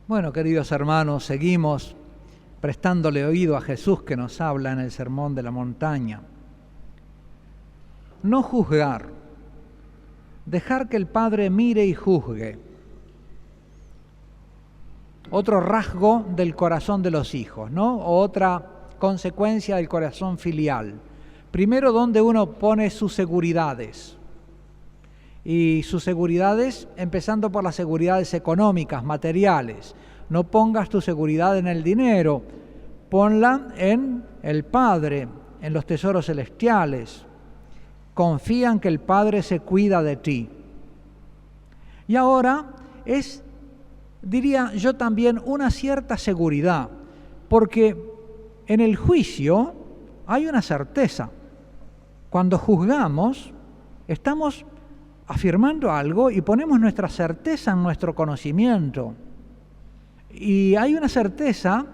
Bueno, queridos hermanos, seguimos prestándole oído a Jesús que nos habla en el Sermón de la Montaña. No juzgar, dejar que el Padre mire y juzgue. Otro rasgo del corazón de los hijos, ¿no? O otra consecuencia del corazón filial. Primero, donde uno pone sus seguridades. Y sus seguridades, empezando por las seguridades económicas, materiales. No pongas tu seguridad en el dinero, ponla en el Padre, en los tesoros celestiales. Confía en que el Padre se cuida de ti. Y ahora es, diría yo también, una cierta seguridad, porque en el juicio hay una certeza. Cuando juzgamos, estamos afirmando algo y ponemos nuestra certeza en nuestro conocimiento. Y hay una certeza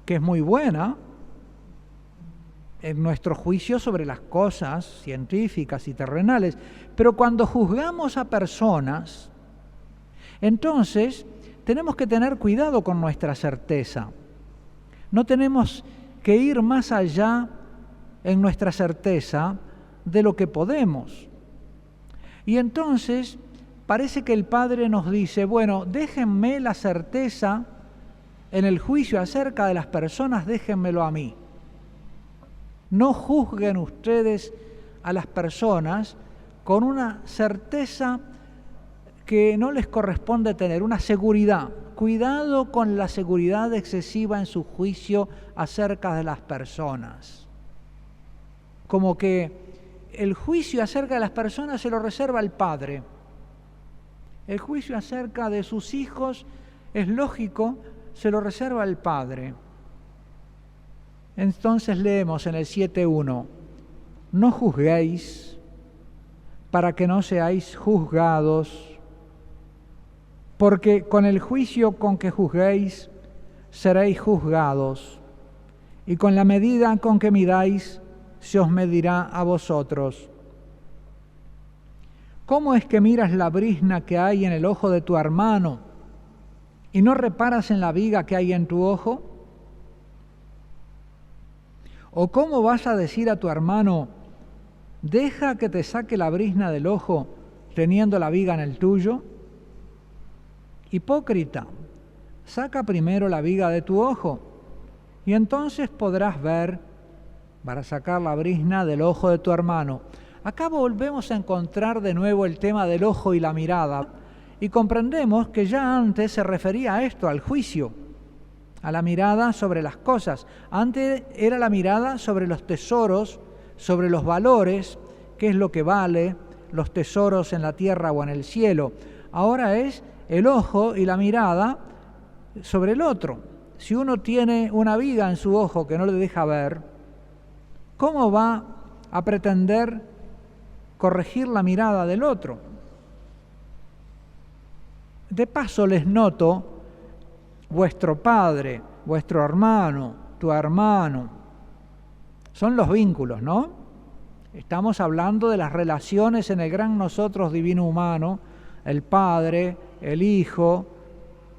que es muy buena en nuestro juicio sobre las cosas científicas y terrenales, pero cuando juzgamos a personas, entonces tenemos que tener cuidado con nuestra certeza. No tenemos que ir más allá en nuestra certeza de lo que podemos. Y entonces parece que el Padre nos dice, bueno, déjenme la certeza en el juicio acerca de las personas, déjenmelo a mí. No juzguen ustedes a las personas con una certeza que no les corresponde tener, una seguridad. Cuidado con la seguridad excesiva en su juicio acerca de las personas. Como que el juicio acerca de las personas se lo reserva al Padre. El juicio acerca de sus hijos, es lógico, se lo reserva al Padre. Entonces leemos en el 7.1, no juzguéis para que no seáis juzgados, porque con el juicio con que juzguéis seréis juzgados, y con la medida con que midáis se os medirá a vosotros. ¿Cómo es que miras la brizna que hay en el ojo de tu hermano y no reparas en la viga que hay en tu ojo? ¿O cómo vas a decir a tu hermano, deja que te saque la brizna del ojo teniendo la viga en el tuyo? Hipócrita, saca primero la viga de tu ojo y entonces podrás ver para sacar la brizna del ojo de tu hermano. Acá volvemos a encontrar de nuevo el tema del ojo y la mirada y comprendemos que ya antes se refería a esto, al juicio, a la mirada sobre las cosas. Antes era la mirada sobre los tesoros, sobre los valores, qué es lo que vale, los tesoros en la tierra o en el cielo. Ahora es el ojo y la mirada sobre el otro. Si uno tiene una viga en su ojo que no le deja ver, ¿cómo va a pretender corregir la mirada del otro? De paso les noto, vuestro padre, vuestro hermano, tu hermano, son los vínculos, ¿no? Estamos hablando de las relaciones en el gran nosotros divino humano, el Padre, el Hijo,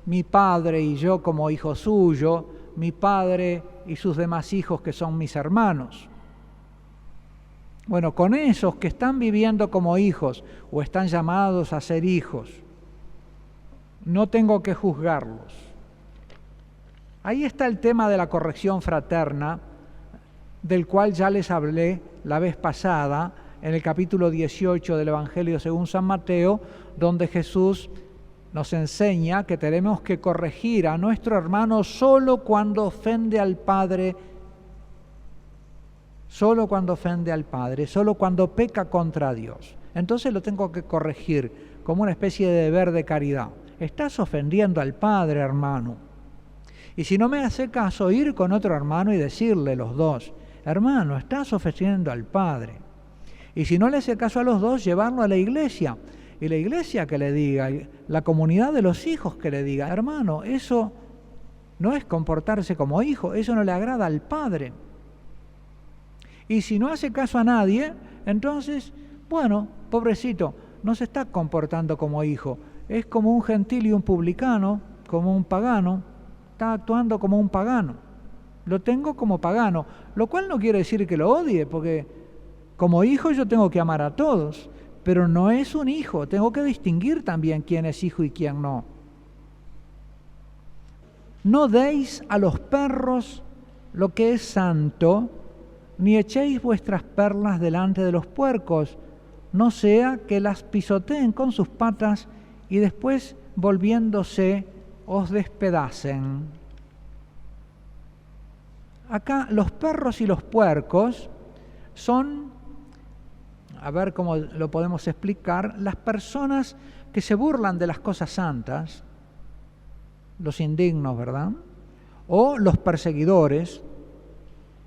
mi Padre y yo como hijo suyo, mi Padre y sus demás hijos que son mis hermanos. Bueno, con esos que están viviendo como hijos o están llamados a ser hijos, no tengo que juzgarlos. Ahí está el tema de la corrección fraterna, del cual ya les hablé la vez pasada, en el capítulo 18 del Evangelio según San Mateo, donde Jesús nos enseña que tenemos que corregir a nuestro hermano solo cuando ofende al Padre, solo cuando ofende al Padre, solo cuando peca contra Dios. Entonces lo tengo que corregir como una especie de deber de caridad. Estás ofendiendo al Padre, hermano. Y si no me hace caso, ir con otro hermano y decirle los dos, hermano, estás ofendiendo al Padre. Y si no le hace caso a los dos, llevarlo a la iglesia. Y la iglesia que le diga, la comunidad de los hijos que le diga, hermano, eso no es comportarse como hijo, eso no le agrada al Padre. Y si no hace caso a nadie, entonces, bueno, pobrecito, no se está comportando como hijo, es como un gentil y un publicano como un pagano, está actuando como un pagano. Lo tengo como pagano, lo cual no quiere decir que lo odie, porque como hijo yo tengo que amar a todos, pero no es un hijo, tengo que distinguir también quién es hijo y quién no. No deis a los perros lo que es santo, ni echéis vuestras perlas delante de los puercos, no sea que las pisoteen con sus patas y después, volviéndose, os despedacen. Acá los perros y los puercos son, a ver cómo lo podemos explicar, las personas que se burlan de las cosas santas, los indignos, ¿verdad? O los perseguidores.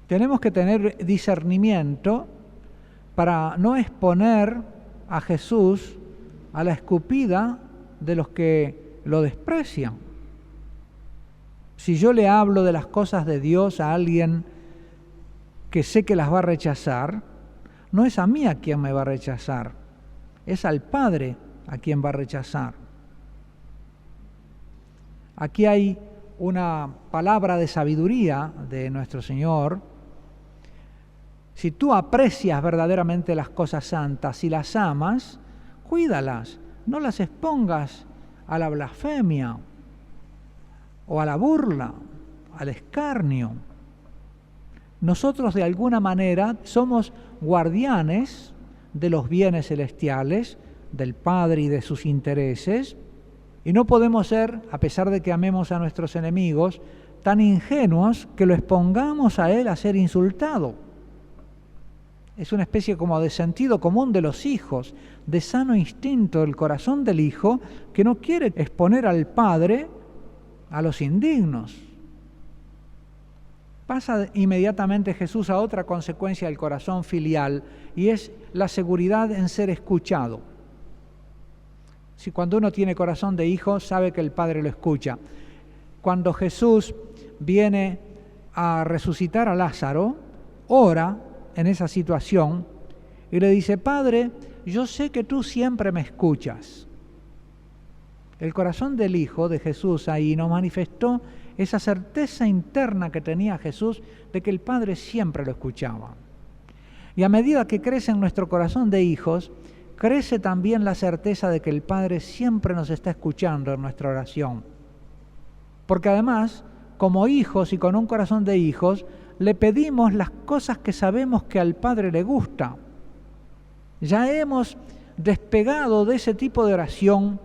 Tenemos que tener discernimiento para no exponer a Jesús a la escupida de los que lo desprecian. Si yo le hablo de las cosas de Dios a alguien que sé que las va a rechazar, no es a mí a quien me va a rechazar, es al Padre a quien va a rechazar. Aquí hay una palabra de sabiduría de nuestro Señor. Si tú aprecias verdaderamente las cosas santas y las amas, cuídalas, no las expongas a la blasfemia o a la burla, al escarnio. Nosotros de alguna manera somos guardianes de los bienes celestiales, del Padre y de sus intereses, y no podemos ser, a pesar de que amemos a nuestros enemigos, tan ingenuos que lo expongamos a él a ser insultado. Es una especie como de sentido común de los hijos, de sano instinto del corazón del hijo, que no quiere exponer al padre a los indignos. Pasa inmediatamente Jesús a otra consecuencia del corazón filial, y es la seguridad en ser escuchado. Si cuando uno tiene corazón de hijo, sabe que el Padre lo escucha. Cuando Jesús viene a resucitar a Lázaro, ora en esa situación y le dice: Padre, yo sé que tú siempre me escuchas. El corazón del Hijo de Jesús ahí nos manifestó esa certeza interna que tenía Jesús de que el Padre siempre lo escuchaba. Y a medida que crece en nuestro corazón de hijos, crece también la certeza de que el Padre siempre nos está escuchando en nuestra oración. Porque además, como hijos y con un corazón de hijos, le pedimos las cosas que sabemos que al Padre le gusta. Ya hemos despegado de ese tipo de oración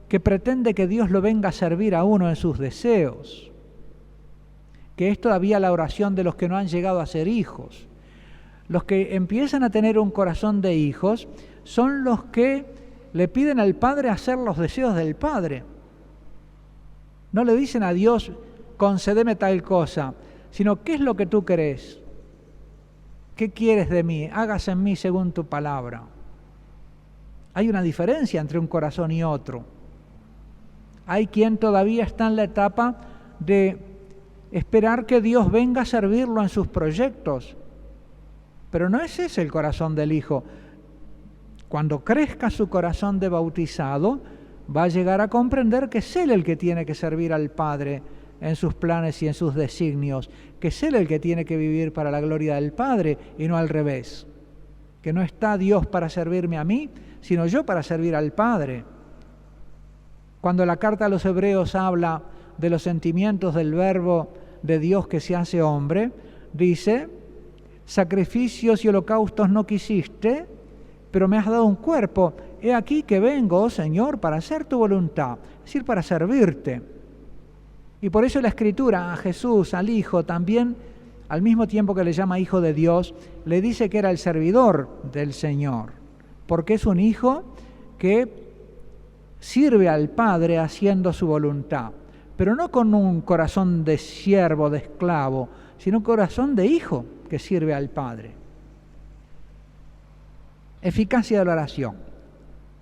que pretende que Dios lo venga a servir a uno en sus deseos, que es todavía la oración de los que no han llegado a ser hijos. Los que empiezan a tener un corazón de hijos son los que le piden al Padre hacer los deseos del Padre. No le dicen a Dios: concédeme tal cosa, sino: ¿qué es lo que tú querés? ¿Qué quieres de mí? Hágase en mí según tu palabra. Hay una diferencia entre un corazón y otro. Hay quien todavía está en la etapa de esperar que Dios venga a servirlo en sus proyectos, pero no es ese el corazón del Hijo. Cuando crezca su corazón de bautizado, va a llegar a comprender que es Él el que tiene que servir al Padre en sus planes y en sus designios, que es Él el que tiene que vivir para la gloria del Padre y no al revés, que no está Dios para servirme a mí, sino yo para servir al Padre. Cuando la carta a los Hebreos habla de los sentimientos del Verbo de Dios que se hace hombre, dice: sacrificios y holocaustos no quisiste, pero me has dado un cuerpo. He aquí que vengo, oh Señor, para hacer tu voluntad, es decir, para servirte. Y por eso la Escritura a Jesús, al Hijo, también, al mismo tiempo que le llama Hijo de Dios, le dice que era el servidor del Señor, porque es un Hijo que sirve al Padre haciendo su voluntad, pero no con un corazón de siervo, de esclavo, sino un corazón de hijo que sirve al Padre. Eficacia de la oración.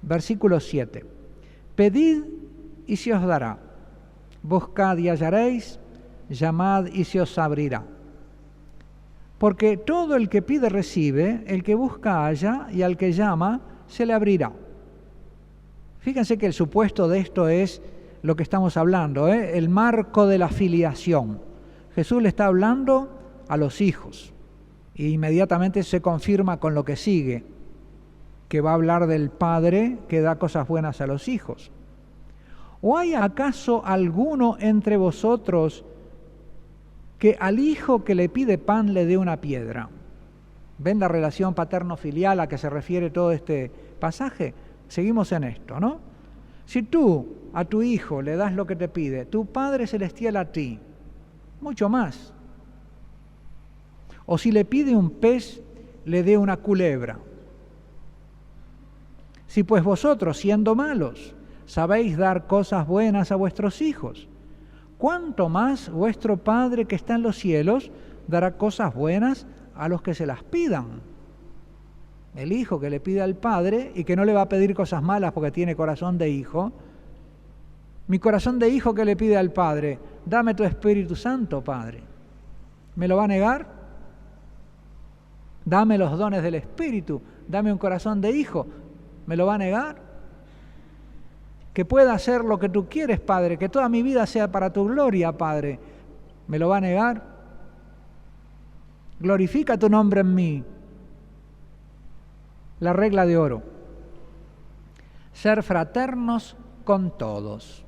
Versículo 7. Pedid y se os dará. Buscad y hallaréis. Llamad y se os abrirá. Porque todo el que pide recibe, el que busca halla, y al que llama se le abrirá. Fíjense que el supuesto de esto es lo que estamos hablando, el marco de la filiación. Jesús le está hablando a los hijos e inmediatamente se confirma con lo que sigue, que va a hablar del Padre que da cosas buenas a los hijos. ¿O hay acaso alguno entre vosotros que al hijo que le pide pan le dé una piedra? ¿Ven la relación paterno-filial a que se refiere todo este pasaje? Seguimos en esto, ¿no? Si tú a tu hijo le das lo que te pide, tu Padre Celestial a ti, mucho más. O si le pide un pez, le dé una culebra. Si pues vosotros, siendo malos, sabéis dar cosas buenas a vuestros hijos, ¿cuánto más vuestro Padre que está en los cielos dará cosas buenas a los que se las pidan? El hijo que le pide al Padre y que no le va a pedir cosas malas porque tiene corazón de hijo. Mi corazón de hijo que le pide al Padre, dame tu Espíritu Santo, Padre. ¿Me lo va a negar? Dame los dones del Espíritu, dame un corazón de hijo. ¿Me lo va a negar? Que pueda hacer lo que tú quieres, Padre, que toda mi vida sea para tu gloria, Padre. ¿Me lo va a negar? Glorifica tu nombre en mí. La regla de oro: ser fraternos con todos.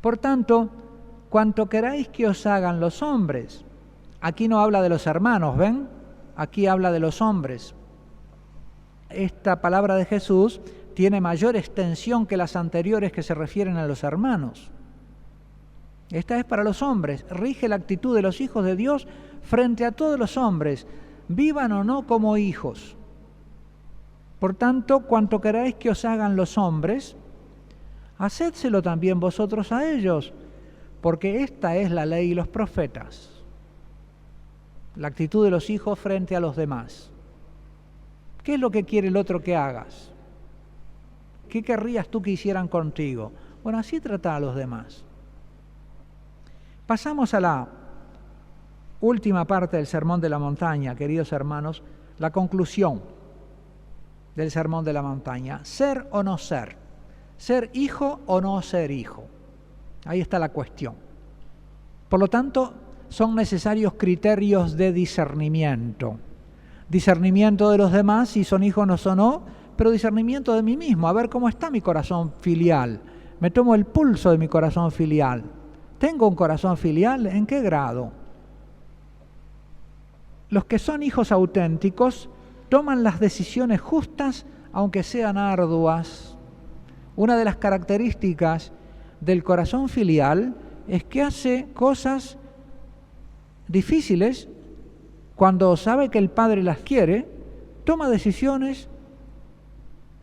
Por tanto, cuanto queráis que os hagan los hombres, aquí no habla de los hermanos, ¿ven? Aquí habla de los hombres. Esta palabra de Jesús tiene mayor extensión que las anteriores que se refieren a los hermanos. Esta es para los hombres, rige la actitud de los hijos de Dios frente a todos los hombres, vivan o no como hijos. Por tanto, cuanto queráis que os hagan los hombres, hacedselo también vosotros a ellos, porque esta es la ley y los profetas. La actitud de los hijos frente a los demás. ¿Qué es lo que quiere el otro que hagas? ¿Qué querrías tú que hicieran contigo? Bueno, así trata a los demás. Pasamos a la última parte del Sermón de la Montaña, queridos hermanos, la conclusión del Sermón de la Montaña. Ser o no ser. Ser hijo o no ser hijo. Ahí está la cuestión. Por lo tanto, son necesarios criterios de discernimiento. Discernimiento de los demás, si son hijos o no, pero discernimiento de mí mismo, a ver cómo está mi corazón filial. Me tomo el pulso de mi corazón filial. ¿Tengo un corazón filial? ¿En qué grado? Los que son hijos auténticos toman las decisiones justas, aunque sean arduas. Una de las características del corazón filial es que hace cosas difíciles. Cuando sabe que el Padre las quiere, toma decisiones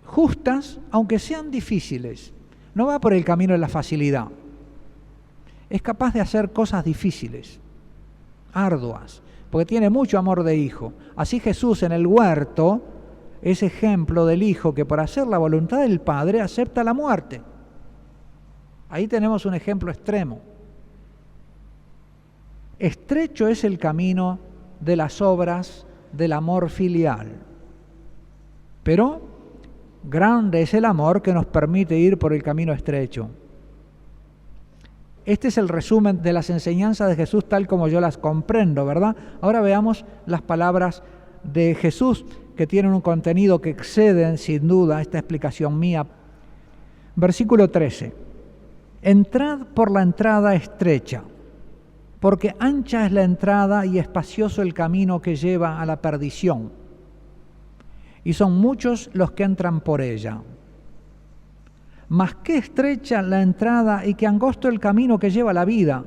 justas, aunque sean difíciles. No va por el camino de la facilidad. Es capaz de hacer cosas difíciles, arduas, porque tiene mucho amor de hijo. Así Jesús en el huerto es ejemplo del hijo que por hacer la voluntad del Padre acepta la muerte. Ahí tenemos un ejemplo extremo. Estrecho es el camino de las obras del amor filial, pero grande es el amor que nos permite ir por el camino estrecho. Este es el resumen de las enseñanzas de Jesús tal como yo las comprendo, ¿verdad? Ahora veamos las palabras de Jesús que tienen un contenido que exceden sin duda esta explicación mía. Versículo 13. Entrad por la entrada estrecha, porque ancha es la entrada y espacioso el camino que lleva a la perdición, y son muchos los que entran por ella. Mas qué estrecha la entrada y qué angosto el camino que lleva a la vida,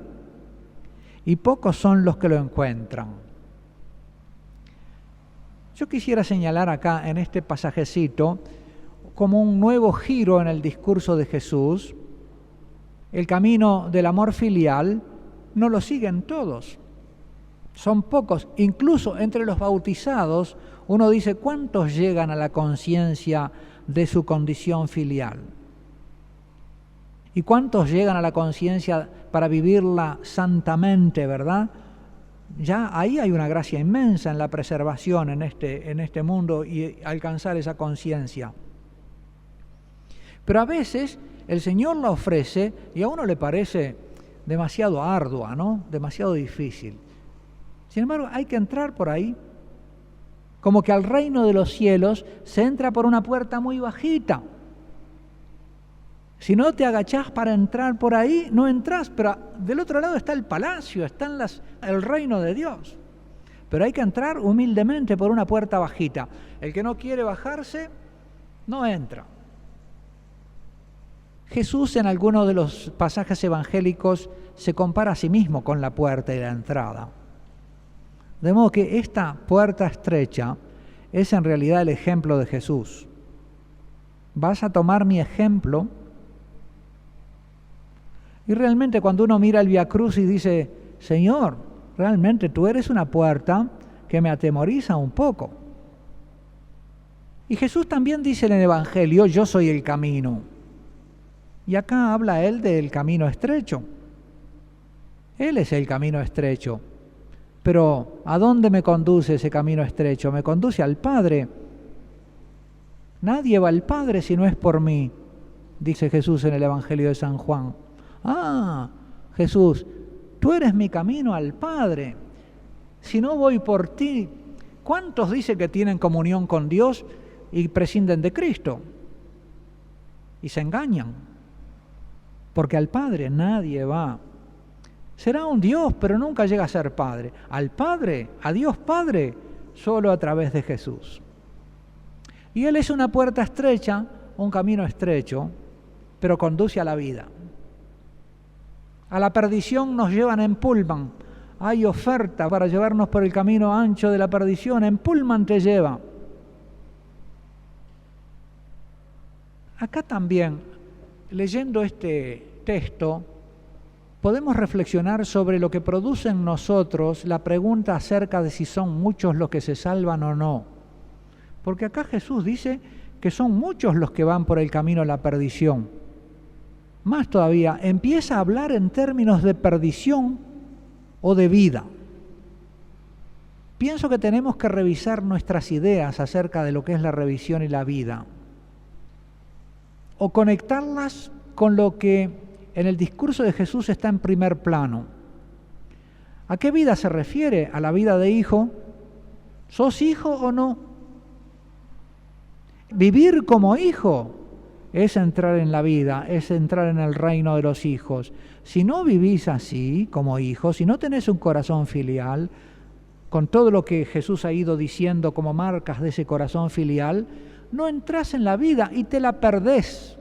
y pocos son los que lo encuentran. Yo quisiera señalar acá en este pasajecito como un nuevo giro en el discurso de Jesús. El camino del amor filial no lo siguen todos, son pocos. Incluso entre los bautizados uno dice, ¿cuántos llegan a la conciencia de su condición filial? ¿Y cuántos llegan a la conciencia para vivirla santamente, verdad? Ya ahí hay una gracia inmensa en la preservación en este mundo y alcanzar esa conciencia. Pero a veces el Señor la ofrece y a uno le parece demasiado ardua, ¿no? Demasiado difícil. Sin embargo, hay que entrar por ahí. Como que al reino de los cielos se entra por una puerta muy bajita. Si no te agachás para entrar por ahí, no entrás, pero del otro lado está el palacio, está el reino de Dios. Pero hay que entrar humildemente por una puerta bajita. El que no quiere bajarse, no entra. Jesús en algunos de los pasajes evangélicos se compara a sí mismo con la puerta y la entrada. De modo que esta puerta estrecha es en realidad el ejemplo de Jesús. Vas a tomar mi ejemplo. Y realmente cuando uno mira el Vía Crucis y dice, Señor, realmente tú eres una puerta que me atemoriza un poco. Y Jesús también dice en el Evangelio, yo soy el camino. Y acá habla él del camino estrecho. Él es el camino estrecho. Pero ¿a dónde me conduce ese camino estrecho? Me conduce al Padre. Nadie va al Padre si no es por mí, dice Jesús en el Evangelio de San Juan. Ah, Jesús, tú eres mi camino al Padre. Si no voy por ti, ¿cuántos dicen que tienen comunión con Dios y prescinden de Cristo? Y se engañan, porque al Padre nadie va. Será un Dios, pero nunca llega a ser Padre. Al Padre, a Dios Padre, solo a través de Jesús. Y Él es una puerta estrecha, un camino estrecho, pero conduce a la vida. A la perdición nos llevan en pullman. Hay oferta para llevarnos por el camino ancho de la perdición. En pullman te lleva. Acá también, leyendo este texto, podemos reflexionar sobre lo que produce en nosotros la pregunta acerca de si son muchos los que se salvan o no. Porque acá Jesús dice que son muchos los que van por el camino a la perdición. Más todavía, empieza a hablar en términos de perdición o de vida. Pienso que tenemos que revisar nuestras ideas acerca de lo que es la revisión y la vida, o conectarlas con lo que en el discurso de Jesús está en primer plano. ¿A qué vida se refiere? ¿A la vida de hijo? ¿Sos hijo o no? Vivir como hijo es entrar en la vida, es entrar en el reino de los hijos. Si no vivís así como hijo, si no tenés un corazón filial, con todo lo que Jesús ha ido diciendo como marcas de ese corazón filial, no entrás en la vida y te la perdés.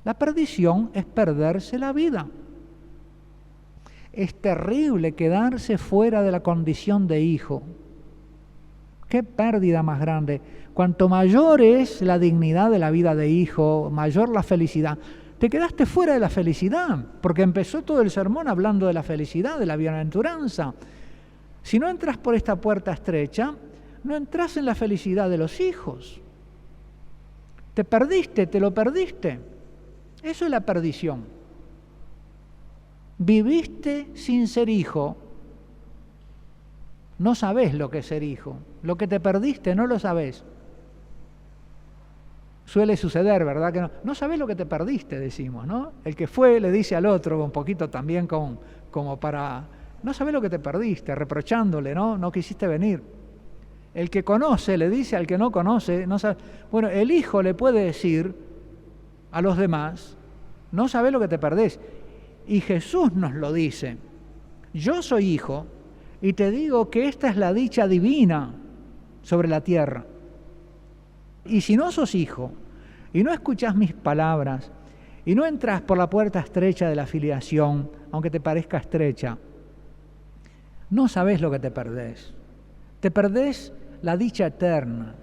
La perdición es perderse la vida. Es terrible quedarse fuera de la condición de hijo. ¡Qué pérdida más grande! Cuanto mayor es la dignidad de la vida de hijo, mayor la felicidad. Te quedaste fuera de la felicidad, porque empezó todo el sermón hablando de la felicidad, de la bienaventuranza. Si no entras por esta puerta estrecha, no entras en la felicidad de los hijos. Te perdiste, te lo perdiste. Eso es la perdición. Viviste sin ser hijo, no sabés lo que es ser hijo. Lo que te perdiste no lo sabés. Suele suceder, ¿verdad? Que no sabés lo que te perdiste, decimos, ¿no? El que fue le dice al otro, un poquito también como para... No sabés lo que te perdiste, reprochándole, ¿no? No quisiste venir. El que conoce le dice al que no conoce, no sabe. Bueno, el hijo le puede decir a los demás, no sabés lo que te perdés. Y Jesús nos lo dice. Yo soy hijo y te digo que esta es la dicha divina sobre la tierra. Y si no sos hijo y no escuchás mis palabras y no entras por la puerta estrecha de la filiación, aunque te parezca estrecha, no sabés lo que te perdés. Te perdés la dicha eterna,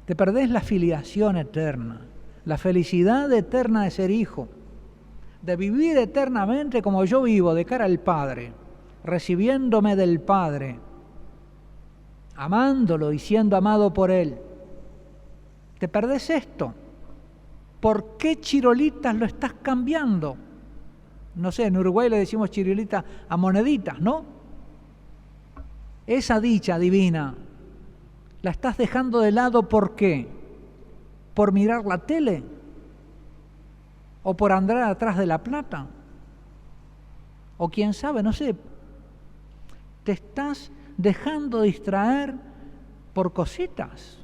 te perdés la filiación eterna, la felicidad eterna de ser hijo, de vivir eternamente como yo vivo, de cara al Padre, recibiéndome del Padre, amándolo y siendo amado por Él. Te perdés esto. ¿Por qué chirolitas lo estás cambiando? No sé, en Uruguay le decimos chirolitas a moneditas, ¿no? Esa dicha divina la estás dejando de lado, ¿por qué? ¿Por mirar la tele? o por andar atrás de la plata, o quién sabe, no sé, te estás dejando distraer por cositas.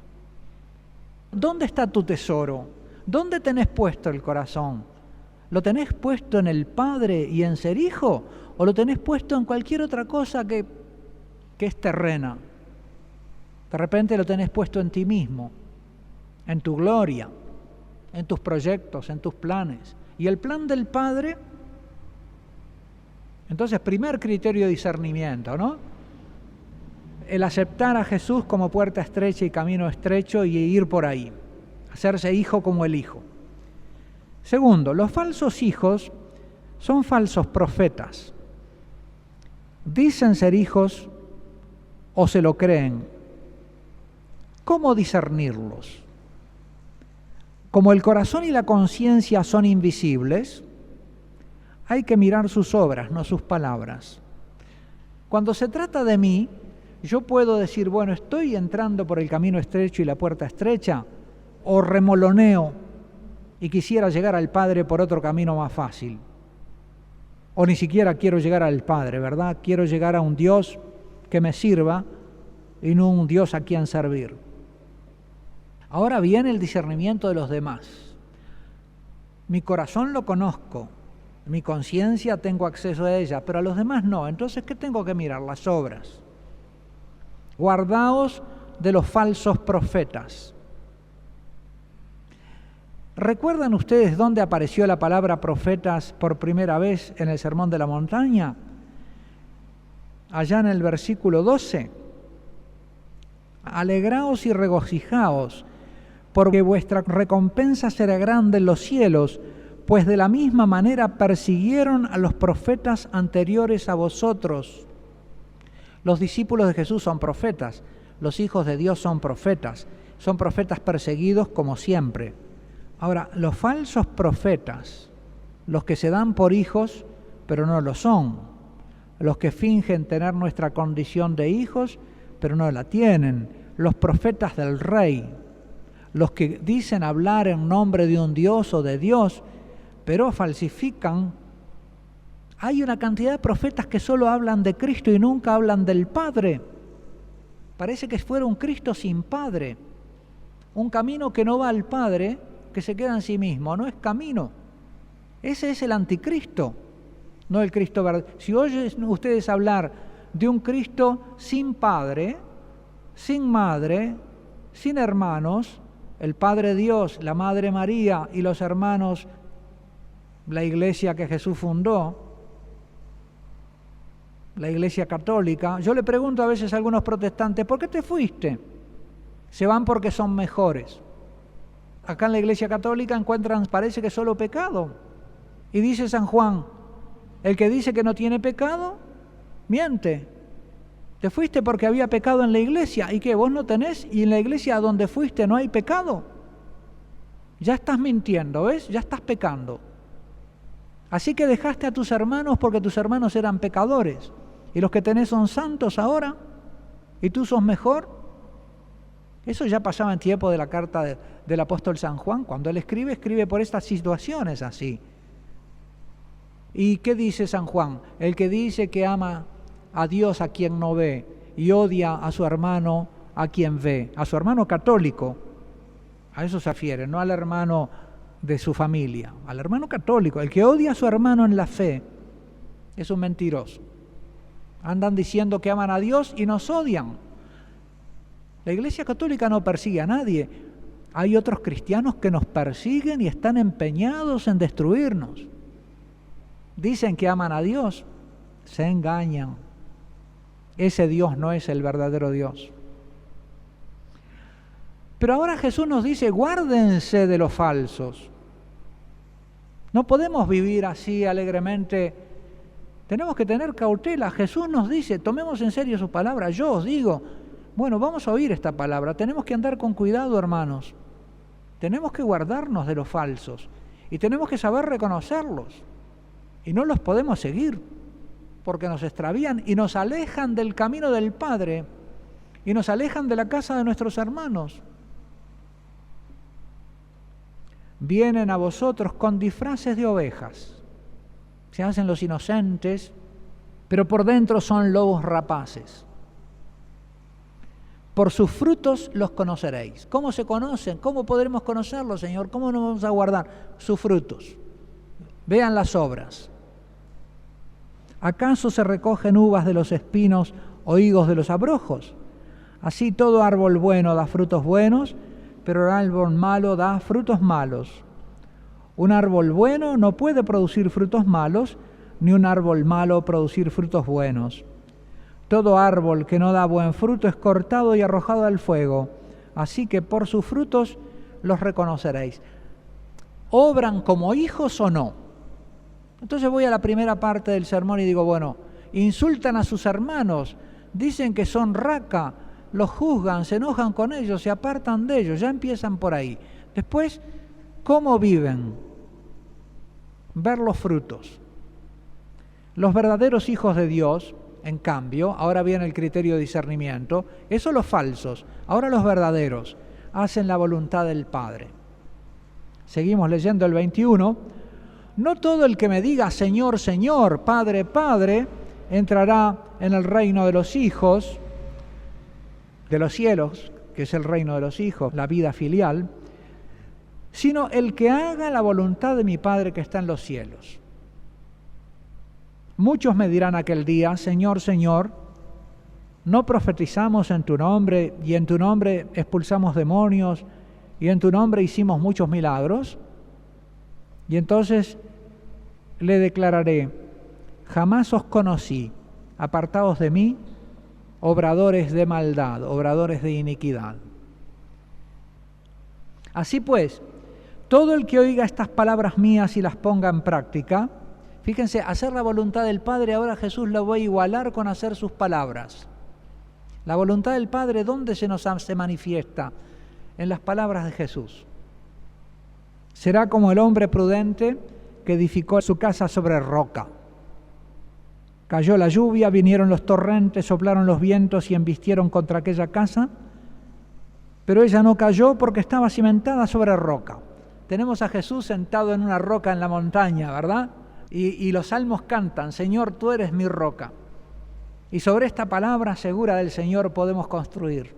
¿Dónde está tu tesoro? ¿Dónde tenés puesto el corazón? ¿Lo tenés puesto en el Padre y en ser hijo? ¿O lo tenés puesto en cualquier otra cosa que es terrena? De repente lo tenés puesto en ti mismo, en tu gloria, en tus proyectos, en tus planes. ¿Y el plan del Padre? Entonces, primer criterio de discernimiento, ¿no? El aceptar a Jesús como puerta estrecha y camino estrecho y ir por ahí, hacerse hijo como el Hijo. Segundo, los falsos hijos son falsos profetas. Dicen ser hijos o se lo creen. ¿Cómo discernirlos? Como el corazón y la conciencia son invisibles, hay que mirar sus obras, no sus palabras. Cuando se trata de mí, yo puedo decir, bueno, estoy entrando por el camino estrecho y la puerta estrecha, o remoloneo y quisiera llegar al Padre por otro camino más fácil. O ni siquiera quiero llegar al Padre, ¿verdad? Quiero llegar a un Dios que me sirva y no un Dios a quien servir. Ahora viene el discernimiento de los demás. Mi corazón lo conozco, mi conciencia tengo acceso a ella, pero a los demás no. Entonces, ¿qué tengo que mirar? Las obras. Guardaos de los falsos profetas. ¿Recuerdan ustedes dónde apareció la palabra profetas por primera vez en el Sermón de la Montaña? Allá en el versículo 12. Alegraos y regocijaos, porque vuestra recompensa será grande en los cielos, pues de la misma manera persiguieron a los profetas anteriores a vosotros. Los discípulos de Jesús son profetas, los hijos de Dios son profetas perseguidos como siempre. Ahora, los falsos profetas, los que se dan por hijos, pero no lo son, los que fingen tener nuestra condición de hijos, pero no la tienen, los profetas del Rey, los que dicen hablar en nombre de un Dios o de Dios, pero falsifican. Hay una cantidad de profetas que solo hablan de Cristo y nunca hablan del Padre. Parece que fuera un Cristo sin Padre, un camino que no va al Padre, que se queda en sí mismo, no es camino. Ese es el anticristo, no el Cristo verdadero. Si oyen ustedes hablar de un Cristo sin Padre, sin madre, sin hermanos, el Padre Dios, la Madre María y los hermanos, la iglesia que Jesús fundó, la iglesia católica. Yo le pregunto a veces a algunos protestantes, ¿por qué te fuiste? Se van porque son mejores. Acá en la iglesia católica encuentran, parece que solo pecado. Y dice San Juan, el que dice que no tiene pecado, miente. Te fuiste porque había pecado en la iglesia. ¿Y qué? ¿Vos no tenés? ¿Y en la iglesia a donde fuiste no hay pecado? Ya estás mintiendo, ¿ves? Ya estás pecando. Así que dejaste a tus hermanos porque tus hermanos eran pecadores. Y los que tenés son santos ahora. ¿Y tú sos mejor? Eso ya pasaba en tiempo de la carta del apóstol San Juan. Cuando él escribe por estas situaciones así. ¿Y qué dice San Juan? El que dice que ama a Dios a quien no ve y odia a su hermano a quien ve, a su hermano católico, a eso se refiere, no al hermano de su familia, al hermano católico. El que odia a su hermano en la fe es un mentiroso. Andan diciendo que aman a Dios y nos odian. La Iglesia Católica no persigue a nadie. Hay otros cristianos que nos persiguen y están empeñados en destruirnos. Dicen que aman a Dios, se engañan. Ese Dios no es el verdadero Dios. Pero ahora Jesús nos dice, guárdense de los falsos. No podemos vivir así alegremente. Tenemos que tener cautela. Jesús nos dice, tomemos en serio su palabra. Yo os digo, bueno, vamos a oír esta palabra. Tenemos que andar con cuidado, hermanos. Tenemos que guardarnos de los falsos. Y tenemos que saber reconocerlos. Y no los podemos seguir, porque nos extravían y nos alejan del camino del Padre. Y nos alejan de la casa de nuestros hermanos. vienen a vosotros con disfraces de ovejas. Se hacen los inocentes, pero por dentro son lobos rapaces. Por sus frutos los conoceréis. ¿Cómo se conocen? ¿Cómo podremos conocerlos, Señor? ¿Cómo nos vamos a guardar? Sus frutos. Vean las obras. ¿Acaso se recogen uvas de los espinos o higos de los abrojos? Así todo árbol bueno da frutos buenos, pero el árbol malo da frutos malos. Un árbol bueno no puede producir frutos malos, ni un árbol malo producir frutos buenos. Todo árbol que no da buen fruto es cortado y arrojado al fuego. Así que por sus frutos los reconoceréis. ¿Obran como hijos o no? Entonces voy a la primera parte del sermón y digo, bueno, insultan a sus hermanos, dicen que son raca, los juzgan, se enojan con ellos, se apartan de ellos, ya empiezan por ahí. Después, ¿cómo viven? Ver los frutos. Los verdaderos hijos de Dios, en cambio, ahora viene el criterio de discernimiento, esos los falsos, ahora los verdaderos, hacen la voluntad del Padre. Seguimos leyendo el 21. No todo el que me diga Señor, Señor, Padre, Padre, entrará en el reino de los hijos, de los cielos, que es el reino de los hijos, la vida filial, sino el que haga la voluntad de mi Padre que está en los cielos. Muchos me dirán aquel día, Señor, Señor, ¿no profetizamos en tu nombre y en tu nombre expulsamos demonios y en tu nombre hicimos muchos milagros? Y entonces le declararé, jamás os conocí, apartados de mí, obradores de maldad, obradores de iniquidad. Así pues, todo el que oiga estas palabras mías y las ponga en práctica, fíjense, hacer la voluntad del Padre, ahora Jesús lo va a igualar con hacer sus palabras. La voluntad del Padre, ¿dónde se manifiesta? En las palabras de Jesús. Será como el hombre prudente que edificó su casa sobre roca. Cayó la lluvia, vinieron los torrentes, soplaron los vientos y embistieron contra aquella casa, pero ella no cayó porque estaba cimentada sobre roca. Tenemos a Jesús sentado en una roca en la montaña, ¿verdad? Y los salmos cantan, Señor, tú eres mi roca. Y sobre esta palabra segura del Señor podemos construir.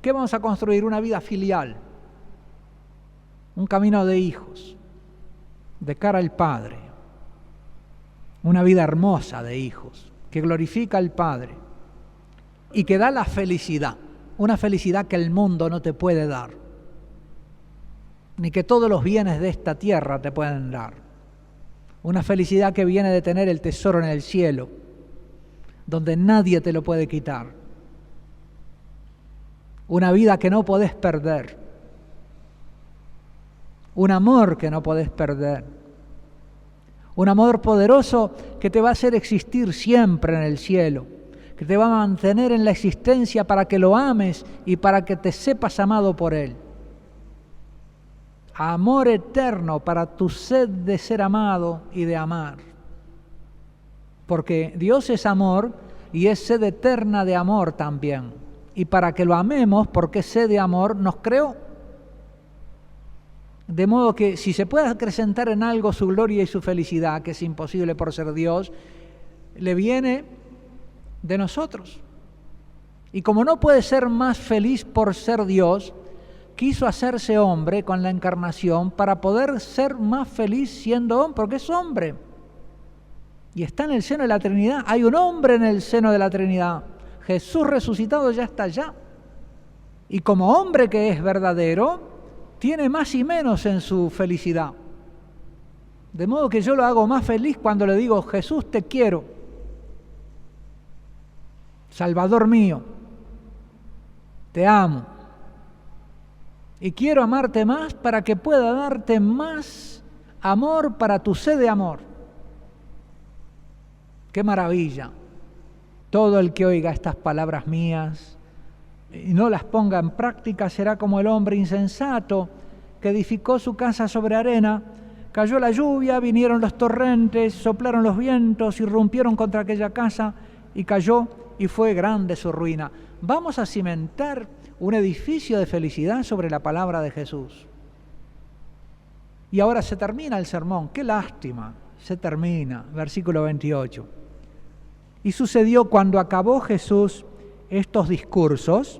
¿Qué vamos a construir? Una vida filial, un camino de hijos, de cara al Padre, una vida hermosa de hijos, que glorifica al Padre y que da la felicidad, una felicidad que el mundo no te puede dar, ni que todos los bienes de esta tierra te pueden dar. Una felicidad que viene de tener el tesoro en el cielo, donde nadie te lo puede quitar. Una vida que no podés perder. Un amor que no podés perder. Un amor poderoso que te va a hacer existir siempre en el cielo, que te va a mantener en la existencia para que lo ames y para que te sepas amado por Él. Amor eterno para tu sed de ser amado y de amar. Porque Dios es amor y es sed eterna de amor también. Y para que lo amemos, porque es sed de amor, nos creó. De modo que si se puede acrecentar en algo su gloria y su felicidad, que es imposible por ser Dios, le viene de nosotros. Y como no puede ser más feliz por ser Dios, quiso hacerse hombre con la encarnación para poder ser más feliz siendo hombre, porque es hombre. Y está en el seno de la Trinidad. Hay un hombre en el seno de la Trinidad. Jesús resucitado ya está allá. Y como hombre que es verdadero, tiene más y menos en su felicidad. De modo que yo lo hago más feliz cuando le digo, Jesús, te quiero. Salvador mío, te amo. Y quiero amarte más para que pueda darte más amor para tu sed de amor. ¡Qué maravilla! Todo el que oiga estas palabras mías y no las ponga en práctica será como el hombre insensato que edificó su casa sobre arena. Cayó la lluvia, vinieron los torrentes, soplaron los vientos, irrumpieron contra aquella casa y cayó y fue grande su ruina. Vamos a cimentar un edificio de felicidad sobre la palabra de Jesús. Y ahora se termina el sermón. ¡Qué lástima! Se termina. Versículo 28. Y sucedió cuando acabó Jesús estos discursos,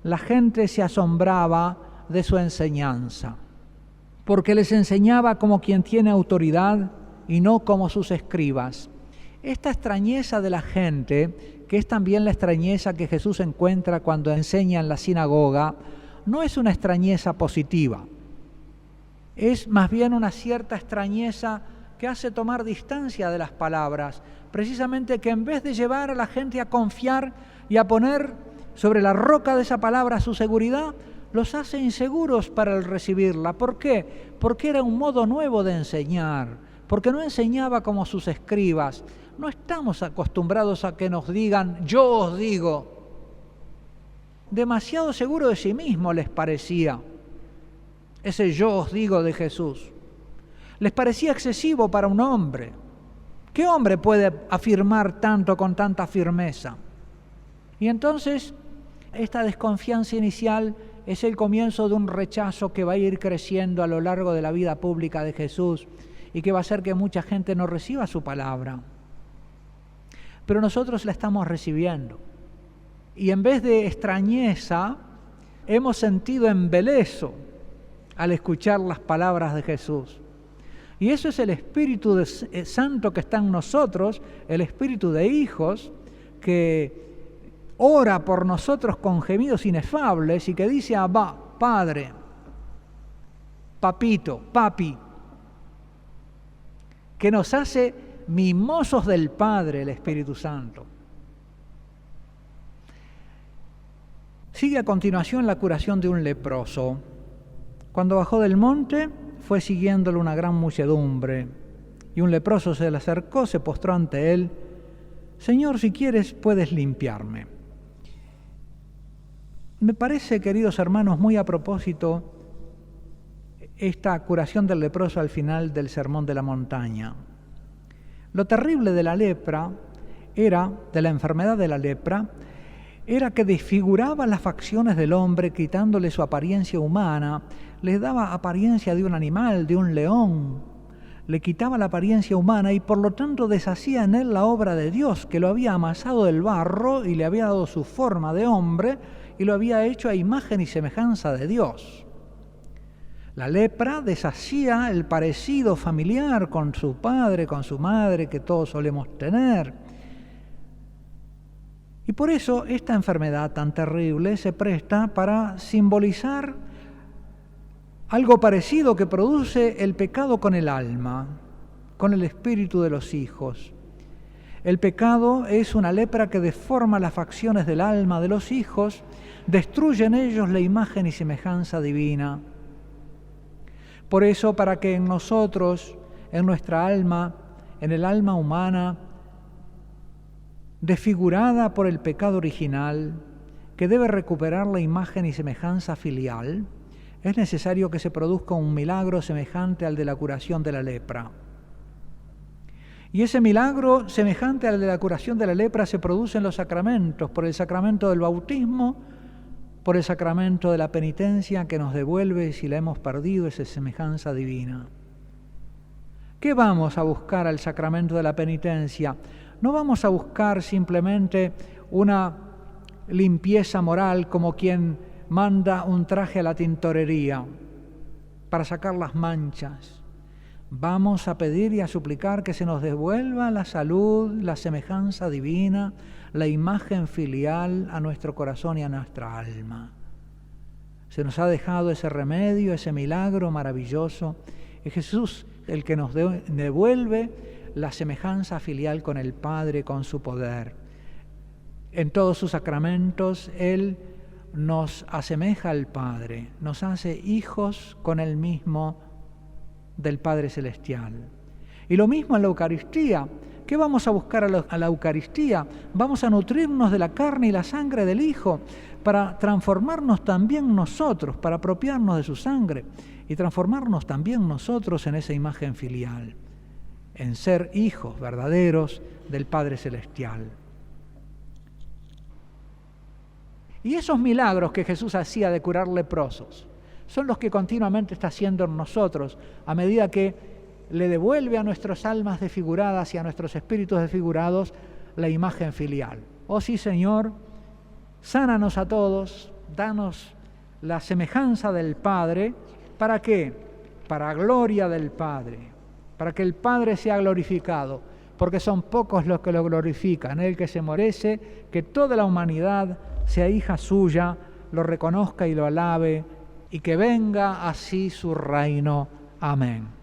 la gente se asombraba de su enseñanza, porque les enseñaba como quien tiene autoridad y no como sus escribas. Esta extrañeza de la gente, que es también la extrañeza que Jesús encuentra cuando enseña en la sinagoga, no es una extrañeza positiva. Es más bien una cierta extrañeza que hace tomar distancia de las palabras, precisamente que en vez de llevar a la gente a confiar y a poner sobre la roca de esa palabra su seguridad, los hace inseguros para el recibirla. ¿Por qué? Porque era un modo nuevo de enseñar, porque no enseñaba como sus escribas. No estamos acostumbrados a que nos digan, yo os digo. Demasiado seguro de sí mismo les parecía ese yo os digo de Jesús. Les parecía excesivo para un hombre. ¿Qué hombre puede afirmar tanto con tanta firmeza? Y entonces, esta desconfianza inicial es el comienzo de un rechazo que va a ir creciendo a lo largo de la vida pública de Jesús y que va a hacer que mucha gente no reciba su palabra. Pero nosotros la estamos recibiendo. Y en vez de extrañeza, hemos sentido embeleso al escuchar las palabras de Jesús. Y eso es el Espíritu Santo que está en nosotros, el Espíritu de hijos, que ora por nosotros con gemidos inefables y que dice, Abba, Padre, Papito, Papi, que nos hace mimosos del Padre, el Espíritu Santo. Sigue a continuación la curación de un leproso. Cuando bajó del monte, fue siguiéndolo una gran muchedumbre, y un leproso se le acercó, se postró ante él. Señor, si quieres, puedes limpiarme. Me parece, queridos hermanos, muy a propósito esta curación del leproso al final del Sermón de la Montaña. Lo terrible de la lepra de la enfermedad de la lepra, era que desfiguraba las facciones del hombre, quitándole su apariencia humana, le daba apariencia de un animal, de un león, le quitaba la apariencia humana y por lo tanto deshacía en él la obra de Dios, que lo había amasado del barro y le había dado su forma de hombre y lo había hecho a imagen y semejanza de Dios. La lepra deshacía el parecido familiar con su padre, con su madre, que todos solemos tener. Y por eso esta enfermedad tan terrible se presta para simbolizar algo parecido que produce el pecado con el alma, con el espíritu de los hijos. El pecado es una lepra que deforma las facciones del alma de los hijos, destruye en ellos la imagen y semejanza divina. Por eso, para que en nosotros, en nuestra alma, en el alma humana, desfigurada por el pecado original, que debe recuperar la imagen y semejanza filial, es necesario que se produzca un milagro semejante al de la curación de la lepra. Y ese milagro semejante al de la curación de la lepra se produce en los sacramentos, por el sacramento del bautismo, por el sacramento de la penitencia que nos devuelve, si la hemos perdido, esa semejanza divina. ¿Qué vamos a buscar al sacramento de la penitencia? No vamos a buscar simplemente una limpieza moral como quien manda un traje a la tintorería para sacar las manchas. Vamos a pedir y a suplicar que se nos devuelva la salud, la semejanza divina, la imagen filial a nuestro corazón y a nuestra alma. Se nos ha dejado ese remedio, ese milagro maravilloso. Es Jesús el que nos devuelve la semejanza filial con el Padre, con su poder. En todos sus sacramentos, Él nos asemeja al Padre, nos hace hijos con Él mismo del Padre Celestial. Y lo mismo en la Eucaristía. ¿Qué vamos a buscar a la Eucaristía? Vamos a nutrirnos de la carne y la sangre del Hijo para transformarnos también nosotros, para apropiarnos de su sangre y transformarnos también nosotros en esa imagen filial, en ser hijos verdaderos del Padre Celestial. Y esos milagros que Jesús hacía de curar leprosos son los que continuamente está haciendo en nosotros, a medida que le devuelve a nuestras almas desfiguradas y a nuestros espíritus desfigurados la imagen filial. Oh sí, Señor, sánanos a todos, danos la semejanza del Padre. ¿Para qué? Para gloria del Padre, para que el Padre sea glorificado, porque son pocos los que lo glorifican. Él que se merece que toda la humanidad sea hija suya, lo reconozca y lo alabe, y que venga así su reino. Amén.